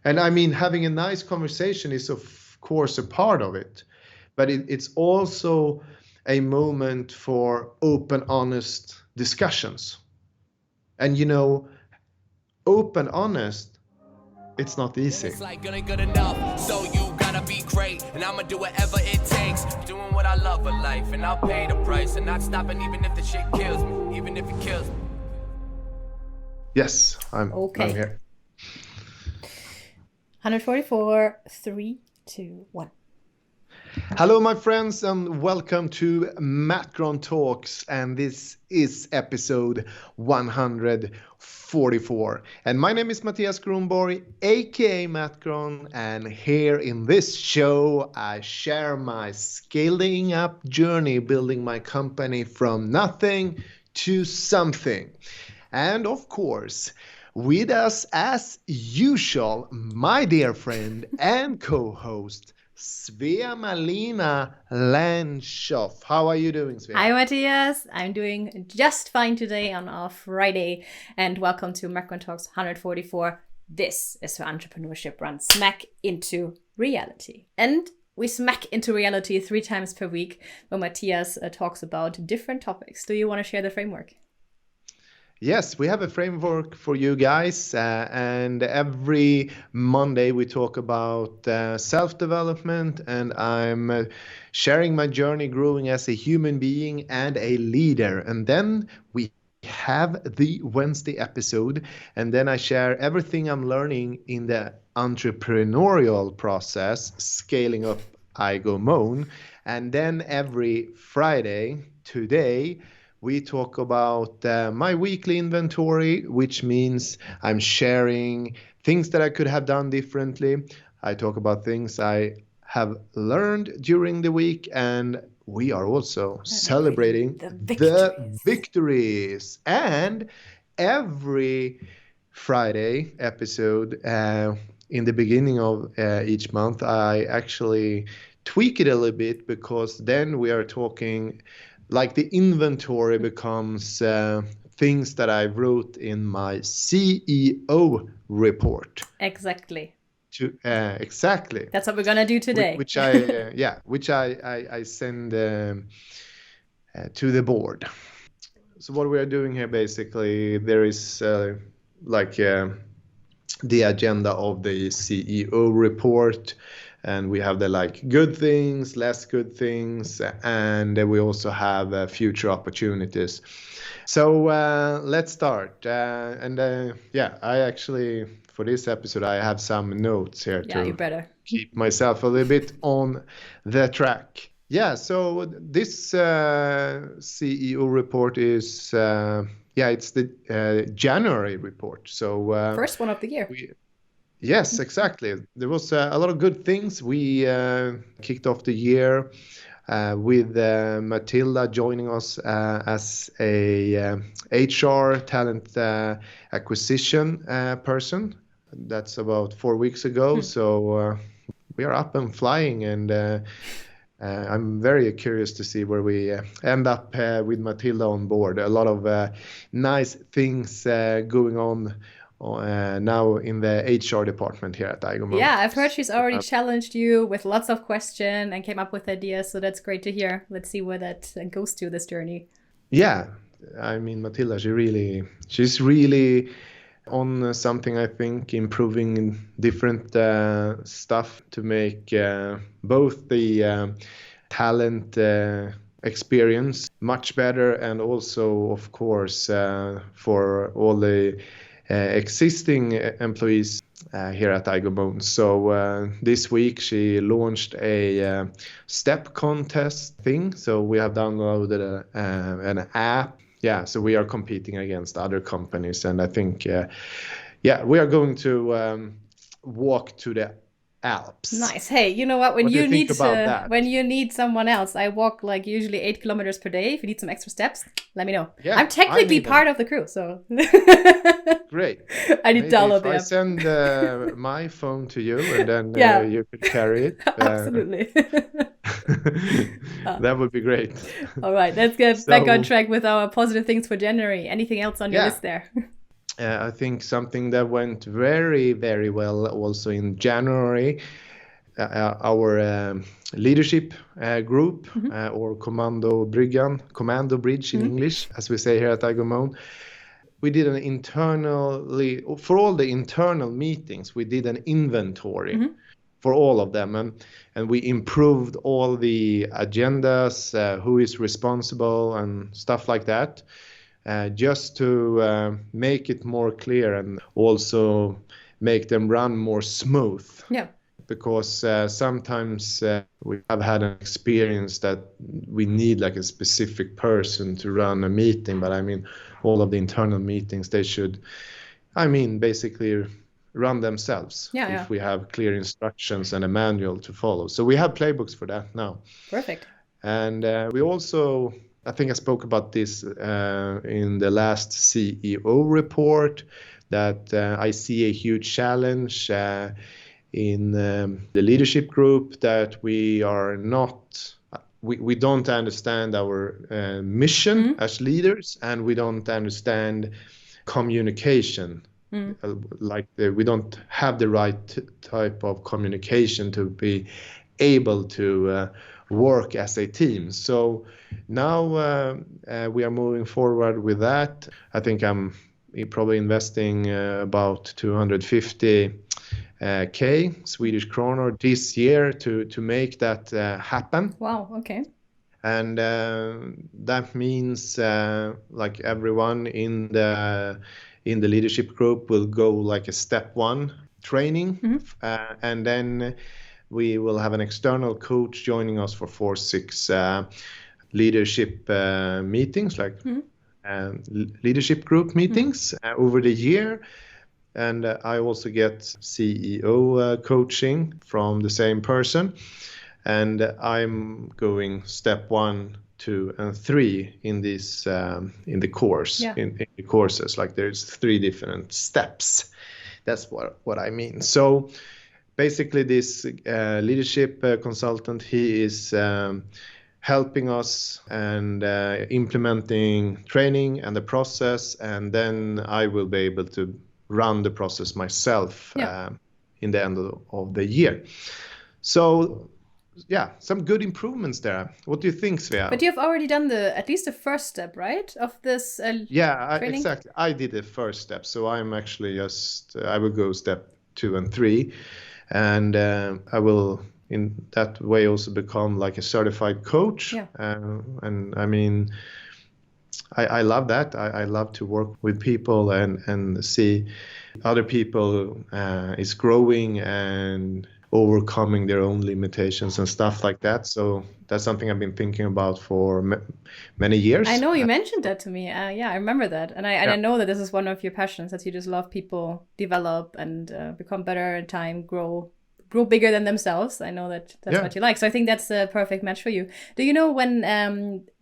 And I mean, having a nice conversation is, of course, a part of it. But it's also a moment for open, honest discussions. And, open, honest, it's not easy. It's like good enough, so you gotta be great, and I'ma do whatever it takes. Doing what I love of life, and I'll pay the price, and not stopping even if the shit kills me, even if it kills me. Yes, I'm here. 144, 3, 2, 1. Hello, my friends, and welcome to MattGron Talks. And this is episode 144. And my name is Mattias Gronborg, aka MattGron. And here in this show, I share my scaling up journey, building my company from nothing to something. And of course, with us as usual, my dear friend and co-host, Svea-Malina Landshoff. How are you doing, Svea? Hi, Mattias. I'm doing just fine today on our Friday. And welcome to MattGron Talks 144. This is where entrepreneurship runs smack into reality. And we smack into reality 3 times per week when Mattias talks about different topics. Do you want to share the framework? Yes, we have a framework for you guys, and every Monday we talk about self-development, and I'm sharing my journey growing as a human being and a leader. And then we have the Wednesday episode, and then I share everything I'm learning in the entrepreneurial process, scaling up iGoMoan. And then every Friday, today, we talk about my weekly inventory, which means I'm sharing things that I could have done differently. I talk about things I have learned during the week, and we are also celebrating the victories. And every Friday episode in the beginning of each month, I actually tweak it a little bit, because then we are talking like the inventory becomes things that I wrote in my CEO report. Exactly. Exactly. That's what we're gonna do today. Which I send to the board. So what we are doing here, basically, there is the agenda of the CEO report. And we have the good things, less good things, and we also have future opportunities. So let's start. I actually, for this episode, I have some notes here you better keep myself a little bit on the track. Yeah, so this CEO report is, it's the January report. So first one of the year. Yes, exactly. There was a lot of good things. We kicked off the year with Matilda joining us as a HR talent acquisition person. That's about 4 weeks ago. So we are up and flying, and I'm very curious to see where we end up with Matilda on board. A lot of nice things going on now in the HR department here at iGoMoan. Yeah, I've heard she's already challenged you with lots of questions and came up with ideas, so that's great to hear. Let's see where that goes to, this journey. Yeah, I mean, Matilda, she's really on something, I think, improving different stuff to make both the talent experience much better, and also, of course, for all the existing employees here at iGoMoan. So this week she launched a step contest thing. So we have downloaded an app. Yeah, so we are competing against other companies, and I think we are going to walk to the Alps. Nice. Hey, you know what? When you need someone else, I walk usually 8 kilometers per day. If you need some extra steps, let me know. Yeah, I'm technically part of the crew, so great. I need to download the app. I send my phone to you, and then you could carry it. Absolutely. That would be great. All right, let's get back on track with our positive things for January. Anything else on your list there? I think something that went very, very well also in January, our leadership group, or kommandobryggan, commando bridge in English, as we say here at Agomon. We did for all the internal meetings, we did an inventory for all of them, and we improved all the agendas, who is responsible and stuff like that, just to make it more clear and also make them run more smooth. Yeah. Because sometimes we have had an experience that we need like a specific person to run a meeting, but I mean, all of the internal meetings, they should, basically run themselves if we have clear instructions and a manual to follow. So we have playbooks for that now. Perfect. And we also, I think I spoke about this in the last CEO report, that I see a huge challenge in the leadership group, that we are not, we don't understand our mission as leaders, and we don't understand communication. We don't have the right type of communication to be able to work as a team. So now we are moving forward with that. I think I'm probably investing about 250 K Swedish kronor this year to make that happen. Wow, okay. And that means like everyone in the leadership group will go like a step 1 training, and then we will have an external coach joining us for 4-6 leadership meetings, like leadership group meetings over the year. And I also get CEO coaching from the same person. And I'm going step 1, 2, and 3 in this in the course, in the courses. Like there's 3 different steps. That's what I mean. So basically, this leadership consultant, he is helping us and implementing training and the process, and then I will be able to run the process myself in the end of the year. So some good improvements there. What do you think, Svea? But you've already done at least the first step, right, of this training? Exactly. I did the first step, so I'm actually I will go step 2 and 3, and I will in that way also become like a certified coach. And I mean, I love that. I love to work with people and see other people is growing and overcoming their own limitations and stuff like that. So that's something I've been thinking about for many years. I know you mentioned that to me. I remember that. And I know that this is one of your passions, that you just love people develop and become better in time, grow bigger than themselves. I know that's what you like. So I think that's a perfect match for you. Do you know when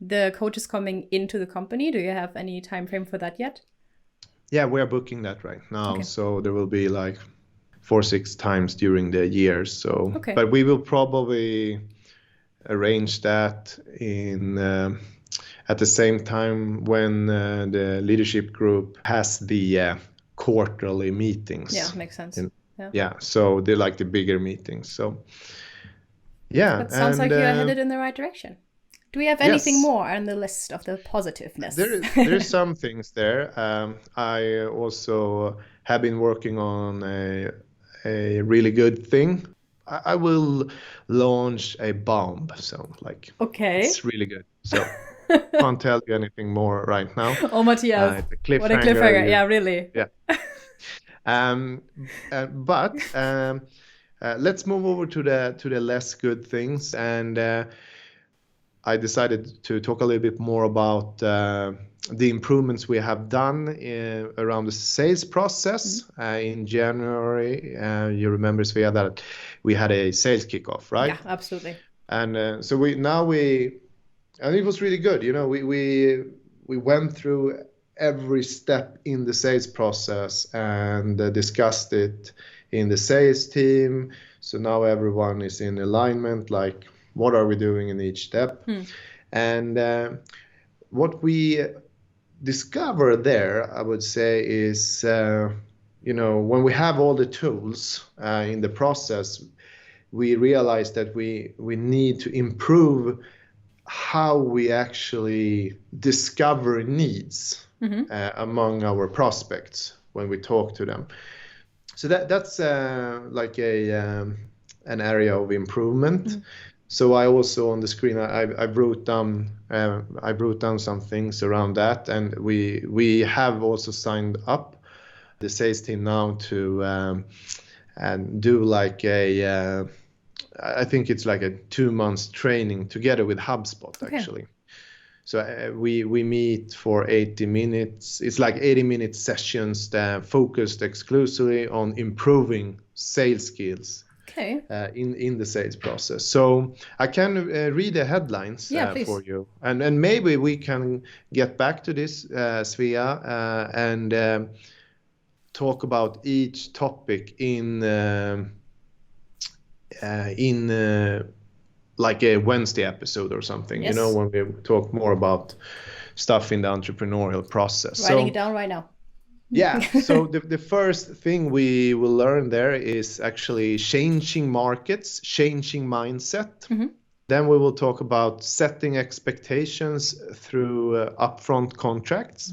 the coach is coming into the company? Do you have any time frame for that yet? Yeah, we're booking that right now. Okay. So there will be like 4-6 times during the year. So, but we will probably arrange that in at the same time when the leadership group has the quarterly meetings. Yeah, makes sense. So they're like the bigger meetings. So that sounds like you're headed in the right direction. Do we have anything more on the list of the positiveness? There's some things there. I also have been working on a really good thing. I will launch a bomb. So it's really good. So can't tell you anything more right now. Oh, Mattias. What a cliffhanger. Yeah, really. Yeah. But let's move over to the less good things, and I decided to talk a little bit more about the improvements we have done around the sales process. In January, you remember, Svea, that we had a sales kickoff, right? Yeah, absolutely. And so and it was really good. You know, we went through every step in the sales process and discussed it in the sales team. So now everyone is in alignment, like what are we doing in each step? And what we discover there, I would say, is when we have all the tools in the process, we realize that we need to improve how we actually discover needs among our prospects when we talk to them. So that's like an area of improvement. So I also on the screen I wrote down some things around that, and we have also signed up the sales team now to and do like I think it's like a 2 months training together with HubSpot actually. So we meet for 80 minutes. It's like 80-minute sessions that focused exclusively on improving sales skills in the sales process. So I can read the headlines for you. And maybe we can get back to this, Svea, and talk about each topic in like a Wednesday episode or something, when we talk more about stuff in the entrepreneurial process. Writing it down right now. Yeah. So the first thing we will learn there is actually changing markets, changing mindset. Then we will talk about setting expectations through upfront contracts.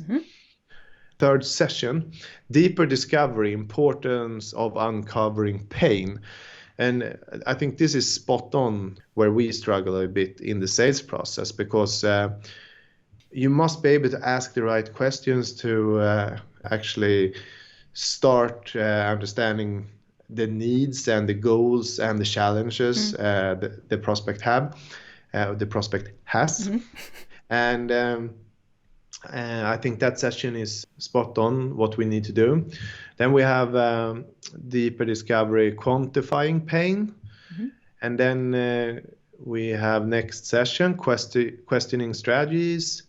Third session, deeper discovery, importance of uncovering pain. And I think this is spot on where we struggle a bit in the sales process, because you must be able to ask the right questions to actually start understanding the needs and the goals and the challenges the prospect has. And I think that session is spot on what we need to do. Then we have deeper discovery, quantifying pain. And then we have next session, questioning strategies.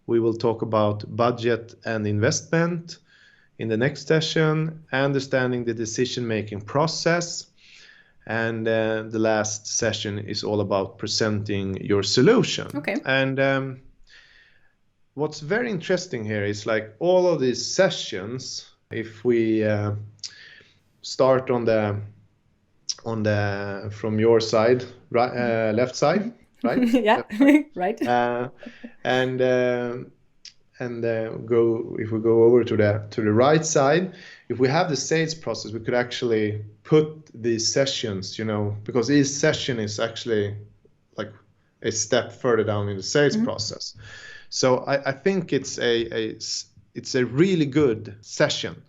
We will talk about budget and investment in the next session, understanding the decision-making process. And the last session is all about presenting your solution. And what's very interesting here is like all of these sessions, if we start on the from your side, right, left side, right? Yeah, right. And if we go over to the right side, if we have the sales process, we could actually put these sessions, because each session is actually like a step further down in the sales process. So I think it's a really good session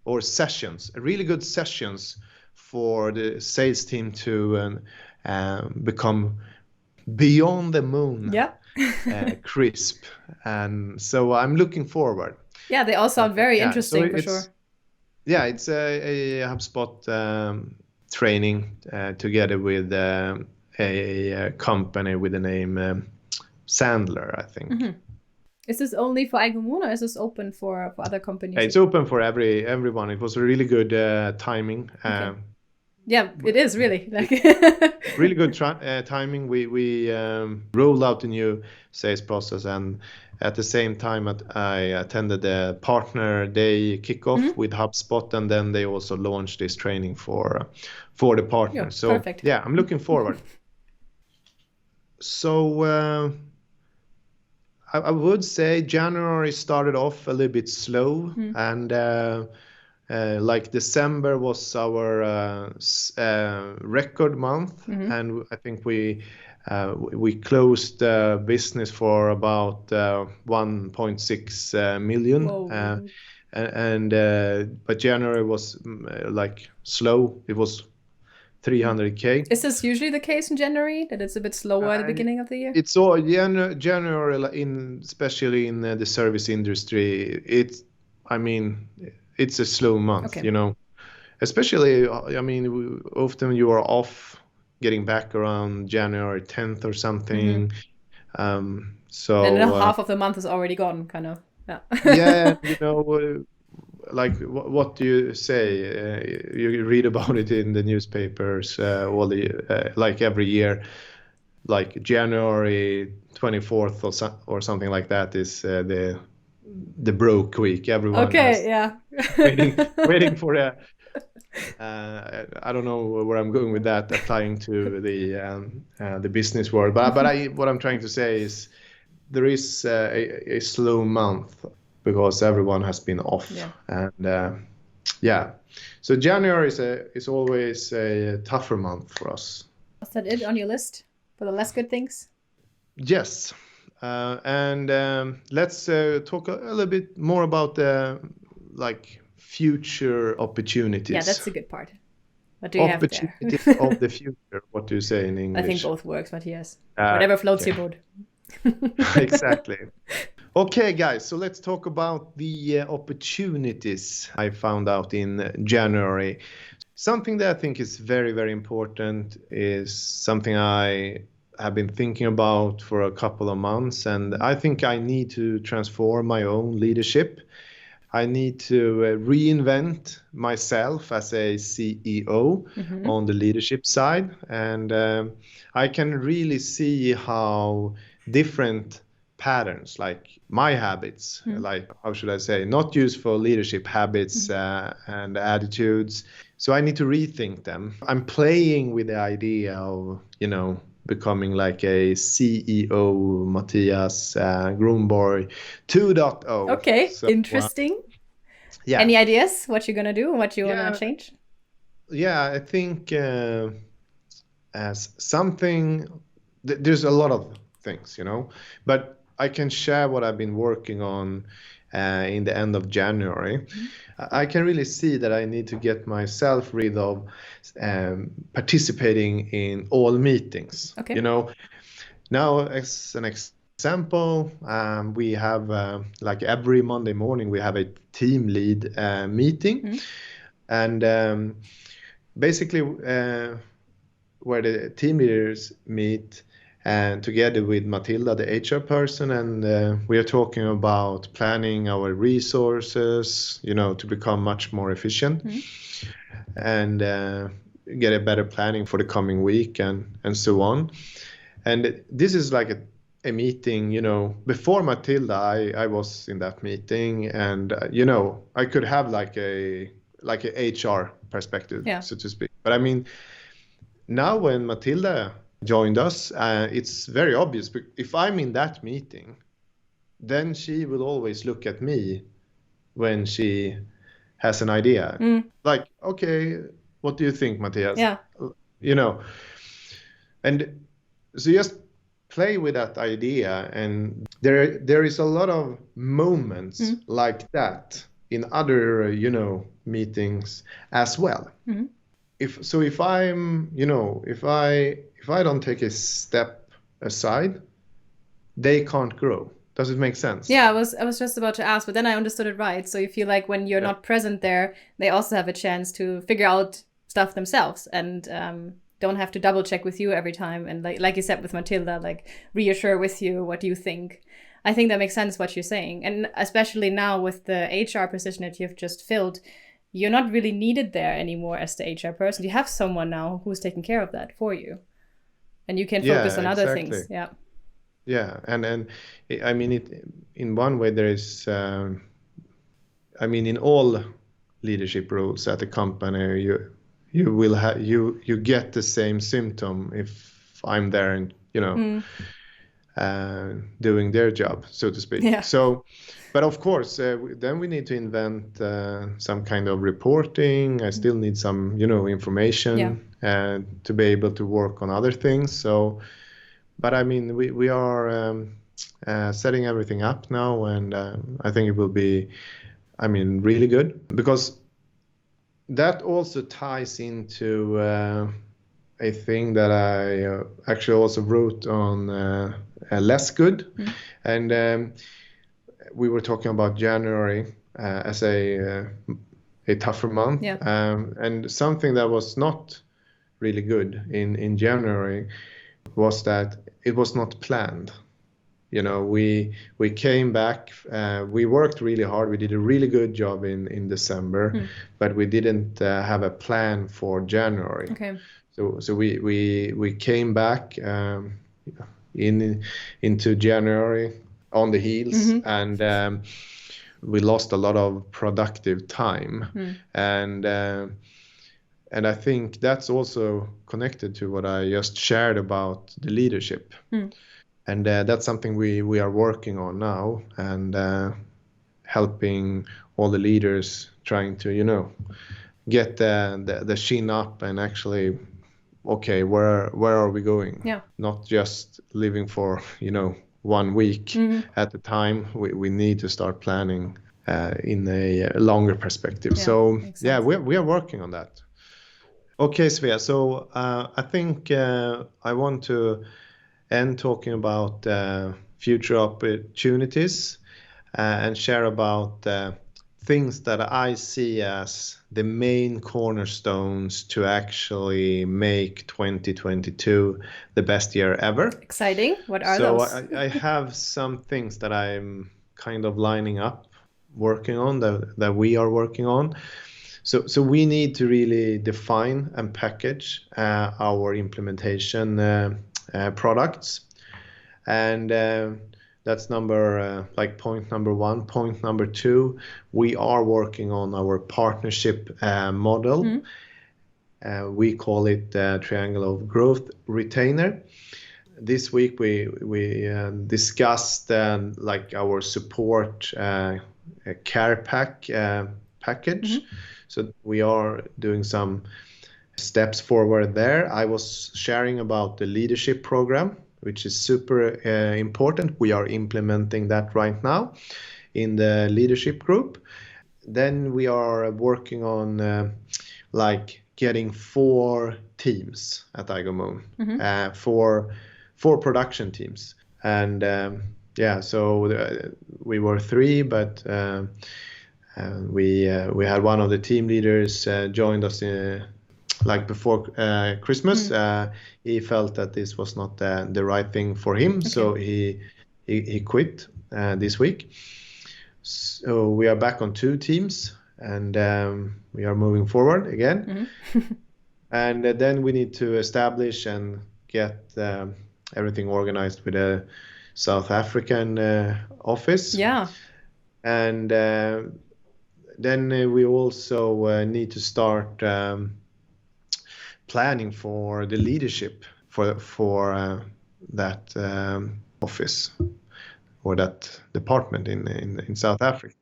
or sessions, really good sessions for the sales team to become beyond the moon, crisp. And so I'm looking forward. Yeah, they all sound very interesting for sure. Yeah, it's a HubSpot training together with a company with the name Sandler, I think. Is this only for Eigenmoon, or is this open for other companies? It's open for everyone. It was a really good timing. Yeah, it is really really good timing. We rolled out the new sales process, and at the same time I attended the partner day kickoff with HubSpot, and then they also launched this training for the partner. Yeah, so perfect. Yeah, I'm looking forward. So I would say January started off a little bit slow, and like December was our record month, and I think we closed business for about 1.6 million, but January was like slow. It was 300K. Is this usually the case in January, that it's a bit slower at the beginning of the year? It's all January, especially in the service industry. It's a slow month, Especially, often you are off, getting back around January 10th or something. So and then half of the month is already gone, kind of. Yeah. Yeah, like what do you say? You read about it in the newspapers like every year, like January 24th or something like that is the the broke week. Everyone Okay, yeah. waiting for a. I don't know where I'm going with that, applying to the business world. But what I'm trying to say is there is a slow month because everyone has been off, and so January is always a tougher month for us. Is that it on your list for the less good things? Yes, and let's talk a little bit more about the future opportunities. Yeah, that's the good part. What do you have there? Opportunities of the future. What do you say in English? I think both works, Mattias. Whatever floats your boat. Exactly. Okay, guys, so let's talk about the opportunities I found out in January. Something that I think is very, very important is something I have been thinking about for a couple of months, and I think I need to transform my own leadership. I need to reinvent myself as a CEO on the leadership side, and I can really see how different patterns, like my habits, like how should I say, not useful leadership habits and attitudes. So I need to rethink them. I'm playing with the idea of, becoming like a CEO Mattias Gronborg 2.0. Okay, so, interesting. Yeah. Any ideas what you're gonna do and what you wanna change? Yeah, I think as something, there's a lot of things, but I can share what I've been working on in the end of January. I can really see that I need to get myself rid of participating in all meetings. Okay. Now as an example, we have every Monday morning we have a team lead meeting, and basically where the team leaders meet and together with Matilda, the HR person, and we are talking about planning our resources, to become much more efficient and get a better planning for the coming week and so on. And this is like a meeting, before Matilda, I was in that meeting, and I could have like a HR perspective, so to speak. But I mean, now when Matilda joined us, it's very obvious. If I'm in that meeting, then she will always look at me when she has an idea. Like, okay, what do you think, Mattias? Yeah. And so just play with that idea, and there is a lot of moments like that in other meetings as well. If I'm if I don't take a step aside, they can't grow. Does it make sense? Yeah, I was just about to ask, but then I understood it right. So you feel like when you're not present there, they also have a chance to figure out stuff themselves and don't have to double check with you every time. And like you said with Matilda, like reassure with you what you think. I think that makes sense what you're saying. And especially now with the HR position that you've just filled, you're not really needed there anymore as the HR person. You have someone now who's taking care of that for you. And you can focus on other things. Yeah. Yeah. And I mean, in one way there is, in all leadership roles at the company, you will have, you get the same symptom if I'm there and, doing their job, so to speak. Yeah. So, but of course, then we need to invent some kind of reporting. I still need some, information to be able to work on other things. So, but I mean, we are setting everything up now, and I think it will be, really good, because that also ties into a thing that I actually also wrote on Less Good. And we were talking about January as a tougher month. And something that was not really good in January was that it was not planned. We came back, we worked really hard, we did a really good job in December, but we didn't have a plan for January. Okay. So we came back into January on the heels, and we lost a lot of productive time. And I think that's also connected to what I just shared about the leadership. And that's something we are working on now, and helping all the leaders, trying to, get the chin up and actually, okay, where are we going? Yeah. Not just living for, 1 week at a time. We need to start planning in a longer perspective. Yeah, So makes yeah, sense. we are working on that. Okay, Svea. So I think I want to end talking about future opportunities and share about things that I see as the main cornerstones to actually make 2022 the best year ever. Exciting. What are So those? I have some things that I'm kind of lining up, working on, that we are working on. So we need to really define and package our implementation products. And that's point number one. Point number two, we are working on our partnership model. We call it Triangle of Growth Retainer. This week we discussed our support care package. So we are doing some steps forward there. I was sharing about the leadership program, which is super important. We are implementing that right now in the leadership group. Then we are working on getting 4 teams at Igomoon, four production teams. And we were 3, but we had one of the team leaders joined us before Christmas. He felt that this was not the right thing for him, so he quit this week. So we are back on 2 teams, and we are moving forward again. And then we need to establish and get everything organized with a South African office. Yeah. And then we also need to start planning for the leadership for that office or that department in South Africa.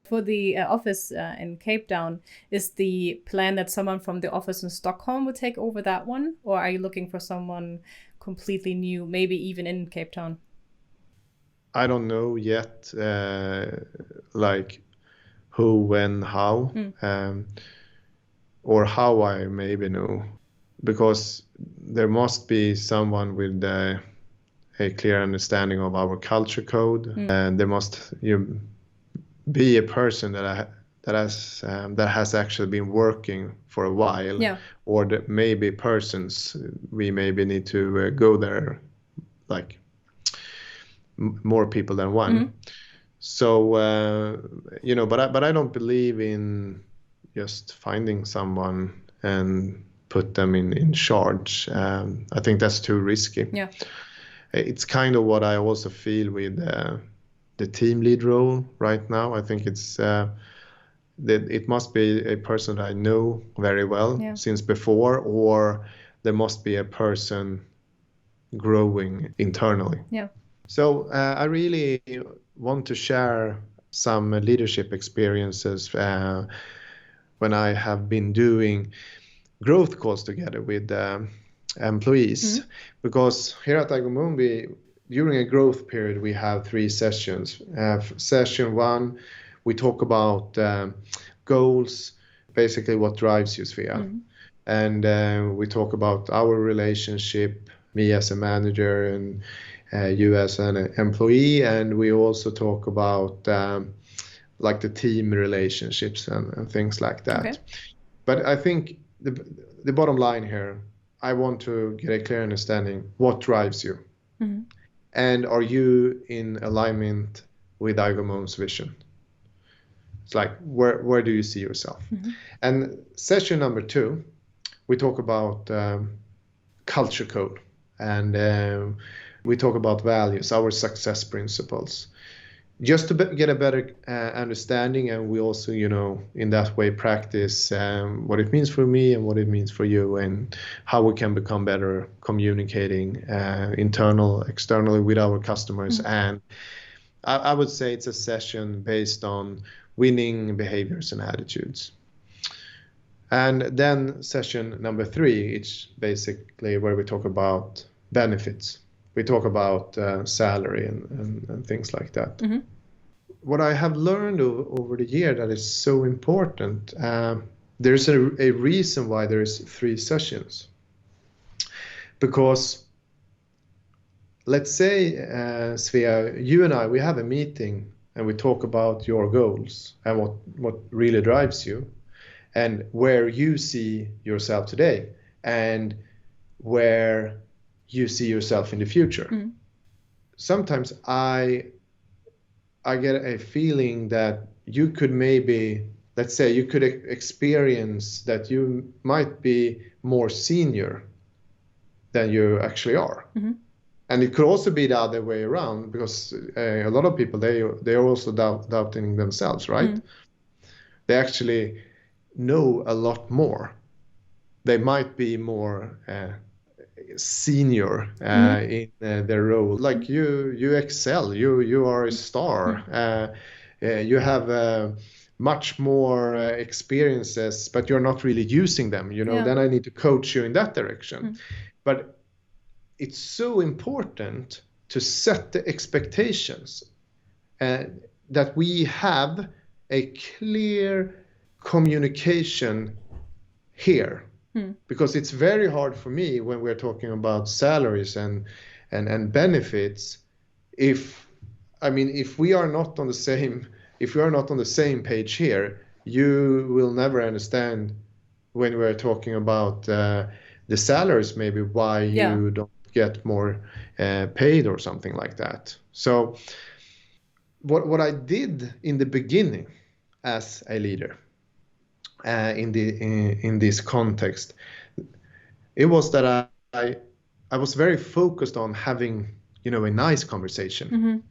For the office in Cape Town, is the plan that someone from the office in Stockholm would take over that one? Or are you looking for someone completely new, maybe even in Cape Town? I don't know yet, who, when, how, or how I maybe know, because there must be someone with a clear understanding of our culture code, and there must be a person that has actually been working for a while, or maybe persons we maybe need to go there, more people than one. So but I don't believe in just finding someone and put them in charge. I think that's too risky. It's kind of what I also feel with the team lead role right now. I think it's that it must be a person that I know very well since before, or there must be a person growing internally. So I really want to share some leadership experiences when I have been doing growth calls together with employees, because here at Igomoon, during a growth period, we have 3 sessions. Session 1, we talk about goals, basically what drives you, Svea. And we talk about our relationship, me as a manager and you as an employee. And we also talk about the team relationships and things like that. But I think the bottom line here, I want to get a clear understanding what drives you. And are you in alignment with Igomoon's vision? It's where do you see yourself? And session number 2, we talk about culture code, and we talk about values, our success principles. just to get a better understanding, and we also, in that way practice what it means for me and what it means for you, and how we can become better communicating externally with our customers. And I would say it's a session based on winning behaviors and attitudes. And then session number 3, it's basically where we talk about benefits. We talk about salary and things like that. What I have learned over the year that is so important, there's a reason why there's 3 sessions. Because let's say, Svea, you and I, we have a meeting and we talk about your goals and what really drives you, and where you see yourself today and where you see yourself in the future. Sometimes I get a feeling that you could maybe, let's say, you could experience that you might be more senior than you actually are. And it could also be the other way around, because a lot of people, they are also doubting themselves, right? They actually know a lot more. They might be more senior in their role. Like you excel. You are a star. You have much more experiences, but you're not really using them. Then I need to coach you in that direction. But it's so important to set the expectations, that we have a clear communication here, because it's very hard for me when we're talking about salaries and benefits. If we are not on the same page here, you will never understand when we're talking about the salaries, maybe why you don't get more paid or something like that. So what I did in the beginning as a leader, in this context, it was that I was very focused on having a nice conversation,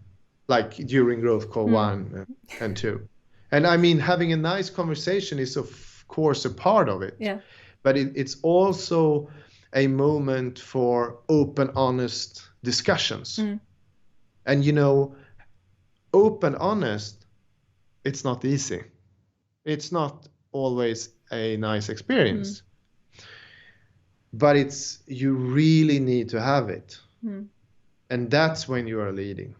like during growth call 1 and 2. And having a nice conversation is of course a part of it, but it's also a moment for open, honest discussions. And open, honest, it's not easy. It's not always a nice experience, but you really need to have it. And that's when you are leading,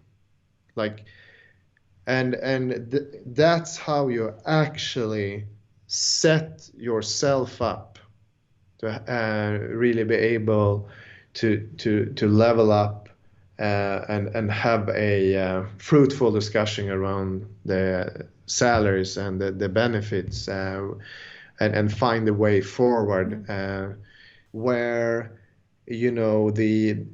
that's how you actually set yourself up to really be able to level up and have a fruitful discussion around the salaries and the benefits, and find a way forward, where the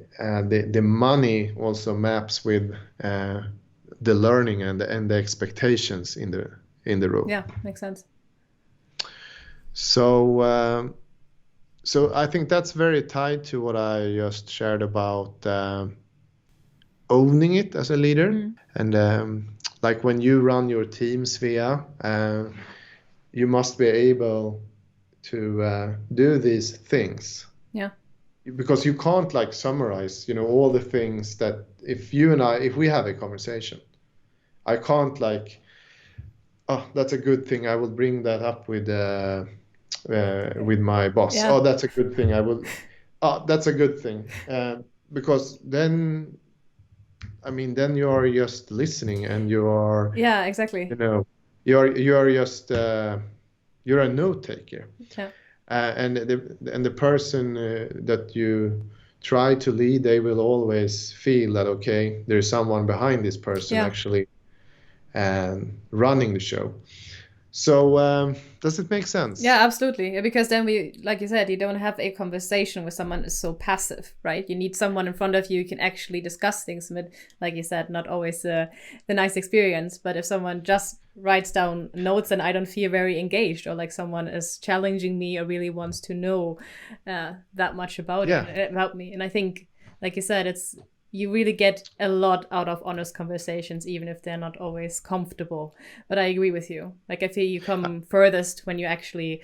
money also maps with the learning and the expectations in the role. Yeah, makes sense. So I think that's very tied to what I just shared about owning it as a leader. And like when you run your team, Svea, you must be able to do these things. Yeah. Because you can't summarize, all the things that if we have a conversation, I can't that's a good thing, I will bring that up with my boss. Yeah. That's a good thing, that's a good thing. Because then you are just listening, and you are, yeah, exactly, you are just you're a note taker. Yeah. And the person that you try to lead, they will always feel that, okay, there's someone behind this person actually running the show. So does it make sense? Yeah, absolutely. Because then like you said, you don't have a conversation with someone who's so passive, right? You need someone in front of you can actually discuss things with, like you said, not always the nice experience. But if someone just writes down notes, then I don't feel very engaged, or like someone is challenging me or really wants to know that much about me. And I think, like you said, you really get a lot out of honest conversations, even if they're not always comfortable. But I agree with you. Like, I feel you come furthest when you actually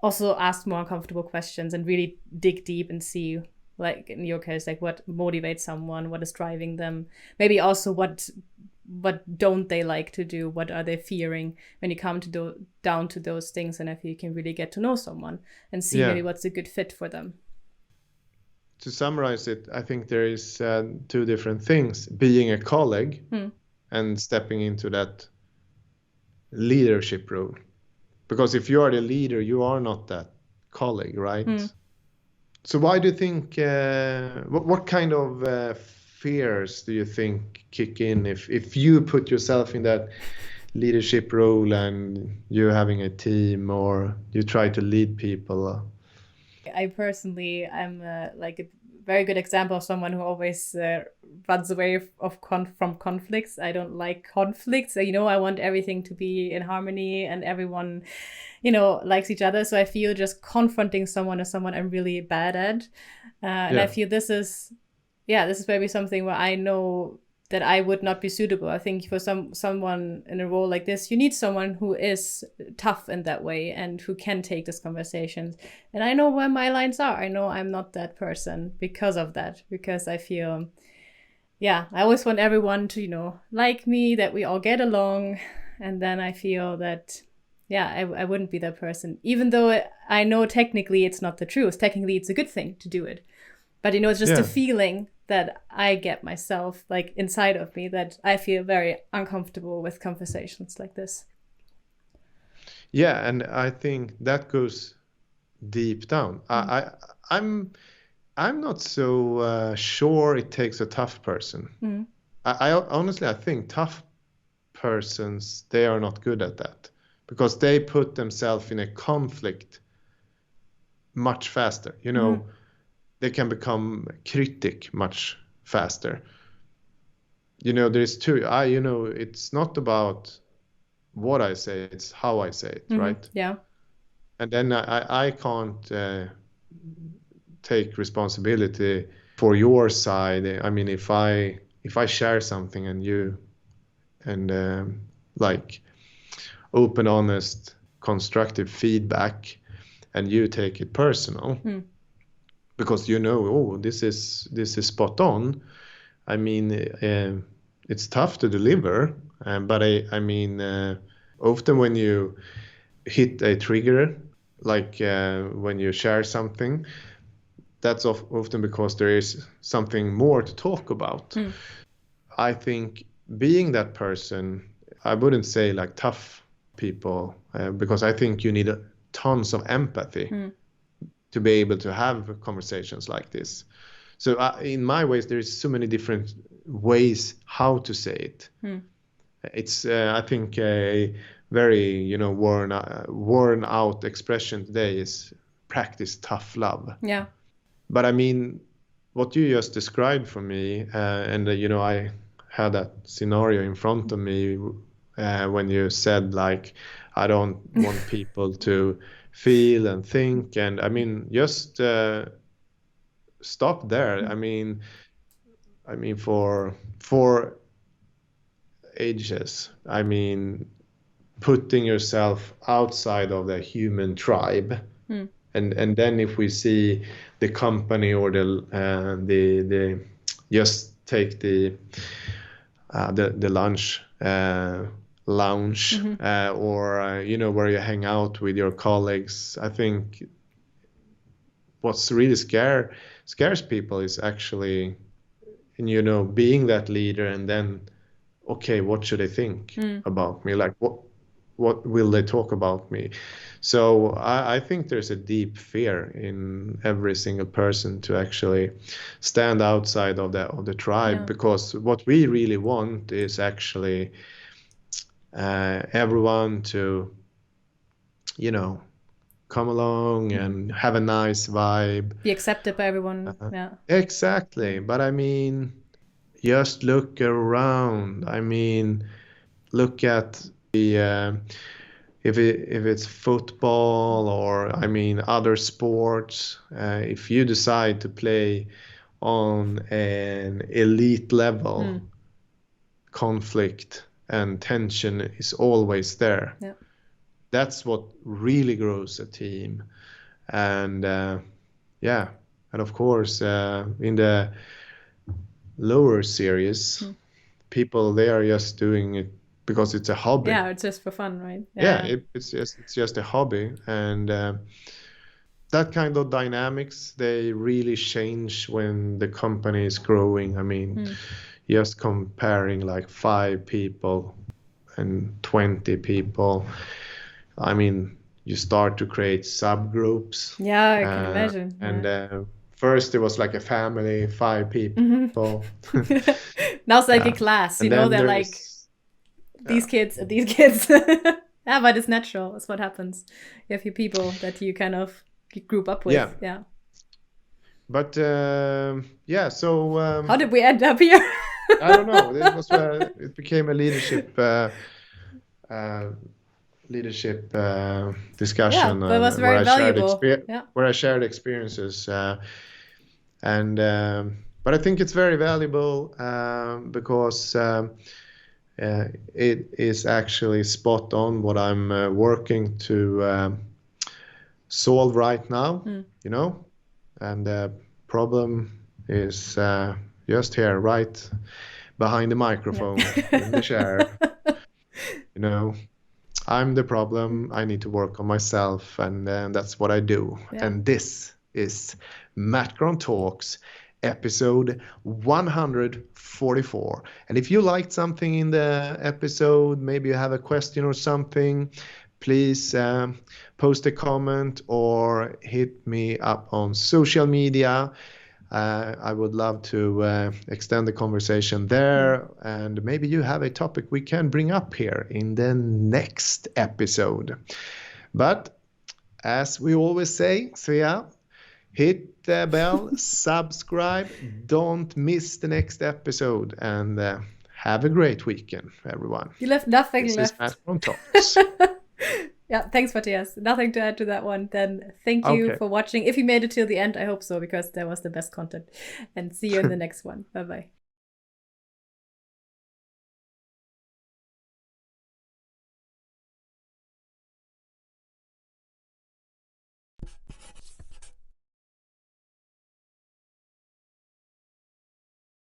also ask more uncomfortable questions and really dig deep and see, like in your case, like what motivates someone, what is driving them, maybe also what don't they like to do, what are they fearing, when you come to down to those things. And I feel you can really get to know someone and see maybe what's a good fit for them. To summarize it, I think there is two different things: being a colleague and stepping into that leadership role. Because if you are the leader, you are not that colleague, right? So why do you think, what kind of fears do you think kick in if you put yourself in that leadership role and you're having a team or you try to lead people? I personally, I'm like a very good example of someone who always runs away from conflicts. I don't like conflicts. I want everything to be in harmony and everyone, likes each other. So I feel just confronting someone is someone I'm really bad at. And I feel this is maybe something where I know that I would not be suitable. I think for someone in a role like this, you need someone who is tough in that way and who can take these conversations. And I know where my lines are. I know I'm not that person because of that, because I feel, I always want everyone to, like me, that we all get along. And then I feel that, I wouldn't be that person, even though I know technically it's not the truth. Technically, it's a good thing to do it. But, it's just a feeling that I get myself, like inside of me, that I feel very uncomfortable with conversations like this. Yeah, and I think that goes deep down. I'm not so sure it takes a tough person. I honestly, I think tough persons, they are not good at that because they put themselves in a conflict much faster. They can become critic much faster. There's two. It's not about what I say, it's how I say it, right? Yeah. And then I can't take responsibility for your side. I mean, if I share something and you, like open, honest, constructive feedback, and you take it personal, because this is spot on. I mean, it's tough to deliver, but I mean, often when you hit a trigger, like when you share something, that's often because there is something more to talk about. I think being that person, I wouldn't say like tough people, because I think you need tons of empathy to be able to have conversations like this. So in my ways, there's so many different ways how to say it. It's, I think, a very, worn out expression today is practice tough love. Yeah. But I mean, what you just described for me, and, I had that scenario in front of me when you said, like, I don't want people to feel and think, and I mean, just stop there. I mean for ages, I mean, putting yourself outside of the human tribe, and then if we see the company or the just take the lunch lounge, or where you hang out with your colleagues. I think what's really scares people is actually, being that leader, and then, okay, what should they think about me? Like, what will they talk about me? So I think there's a deep fear in every single person to actually stand outside of the tribe, because what we really want is actually everyone to, come along and have a nice vibe. Be accepted by everyone. Exactly. But I mean, just look around. I mean, look at the if it's football or, I mean, other sports. If you decide to play on an elite level, conflict and tension is always there. Yeah. That's what really grows a team. And and of course, in the lower series, people, they are just doing it because it's a hobby. Yeah, it's just for fun, right? It's just a hobby. And that kind of dynamics, they really change when the company is growing. I mean, just comparing like 5 people and 20 people, I mean, you start to create subgroups. Yeah, I can imagine. And first it was like a family, 5 people. Now it's like a class, you know, they're like these kids and these kids. Yeah, but it's natural. It's what happens. You have your people that you kind of group up with. Yeah. But so how did we end up here? I don't know. It was it became a leadership discussion. Yeah, but it was very valuable. Where I shared experiences, but I think it's very valuable because it is actually spot on what I'm working to solve right now. You know, and the problem is just here, right behind the microphone in the chair. You know, I'm the problem. I need to work on myself, and that's what I do. And this is MattGron Talks, episode 144. And if you liked something in the episode, maybe you have a question or something, please post a comment or hit me up on social media. I would love to extend the conversation there, and maybe you have a topic we can bring up here in the next episode. But as we always say, so yeah, hit the bell, subscribe, don't miss the next episode, and have a great weekend, everyone. You left nothing this left. This is MattGron Talks. Yeah, thanks, Mattias. Nothing to add to that one. Then thank you for watching. If you made it till the end, I hope so, because that was the best content. And see you in the next one. Bye-bye.